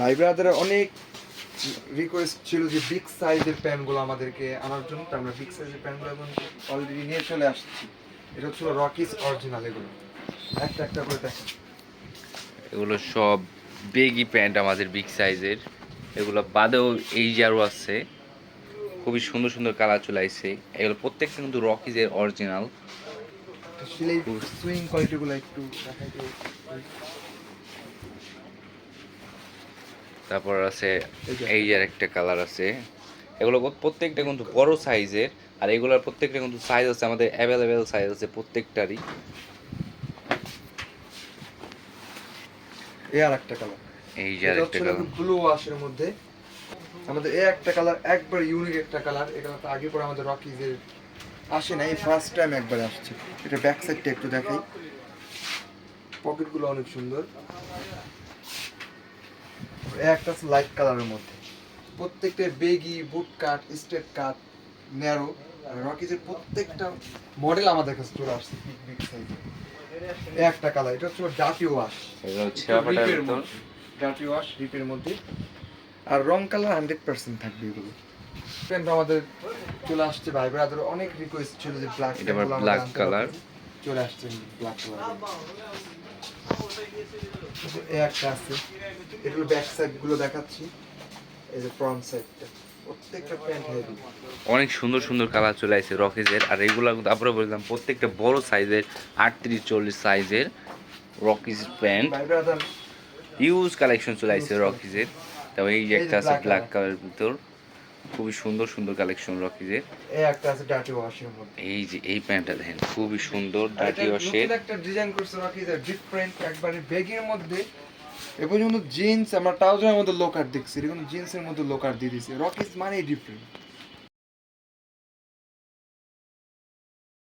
ভাই ব্রাদারের অনেক রিকোয়েস্ট ছিল যে বিগ সাইজের প্যান্টগুলো আমাদেরকে আনার জন্য, তো আমরা বিগ সাইজের প্যান্টগুলো এখন অলরেডি নিয়ে চলে আসছি। এটা হচ্ছে রকিস অরিজিনাল, এগুলো একটা একটা করে দেখেন। এগুলো সব বেগি প্যান্ট আমাদের বিগ সাইজের। এগুলো বাদেও এই যে আরও আছে, খুবই সুন্দর সুন্দর কালার চলে আসছে। এগুলো প্রত্যেকটা কিন্তু রকিজের অরিজিনাল। সেলাই সুইং কোয়ালিটিগুলো একটু দেখাই দিই। তারপর আছে এই যে এই যে একটা কালার আছে। এগুলো প্রত্যেকটা কিন্তু বড় সাইজের, আর এগুলোর প্রত্যেকটা কিন্তু সাইজ আছে, আমাদের অ্যাভেলেবেল সাইজ আছে প্রত্যেকটারই। এই আর একটা কালার, এই যে আর এটা একটা হচ্ছে কালার। ব্লু ওয়াশের মধ্যে আমাদের এই একটা কালার, একবার ইউনিক একটা কালার। এটা তো আগে পরে আমাদের রকিজের আসে না, এই ফার্স্ট টাইম একবার আসছে। এটা ব্যাক সাইডটা একটু দেখাই, পকেটগুলো অনেক সুন্দর। একটা আছে লাইট কালারের মধ্যে, প্রত্যেকটা বেগি, বুট কাট, স্টেপ কাট, ন্যারো। রকিজের প্রত্যেকটা মডেল আমাদের কাছে চলে আসছে বিগ বিগ সাইজে। একটা কালার, এটা হচ্ছে ডার্টি ওয়াশ, এগুলো ছেঁড়া ফাটার ভিতর। ডার্টি ওয়াশ রিপের মধ্যে। আর রং কালার 100% থাকবে এগুলো। প্যান্ট আমাদের চলে আসছে ভাই ব্রাদার, অনেক রিকোয়েস্ট ছিল যে ব্ল্যাক এটা আবার প্যান্টগুলো ব্ল্যাক আমাদের আনতে কালার। হবে। চলে আসছে ব্ল্যাক কালার। এই একটা আছে, এগুলো ব্যাক সাইড গুলো দেখাচ্ছি। এই যে ফ্রন্ট সাইডটা, প্রত্যেকটা প্যান্ট হেভি। অনেক সুন্দর সুন্দর কালার চলে আসছে রকিজের। আর এগুলো তারপরে বললাম প্রত্যেকটা বড় সাইজের, 38-40 সাইজের রকিজ প্যান্ট। ভাই ব্রাদার হিউজ কালেকশন চলে আসছে রকিজের। তারপর এই যে এই একটা যে আছে ব্ল্যাক ব্ল্যাক কালার, কালারের ভিতর, খুবই সুন্দর সুন্দর কালেকশন রকিজের। এই একটা আছে ডার্টি ওয়াশের মধ্যে। এই যে এই প্যান্টটা দেখেন, খুবই সুন্দর আর ডার্টি এটা ওয়াশের। নতুন একটা ডিজাইন করছে রকিজের, ডিফারেন্ট একবারে বেগের মধ্যে। এ পর্যন্ত জিন্স আমরা ট্রাউজারের মধ্যে লোকার দেখছি, এরকম জিন্সের মধ্যে লোকার দিয়ে দিয়েছে। রকিজ মানেই ডিফারেন্ট।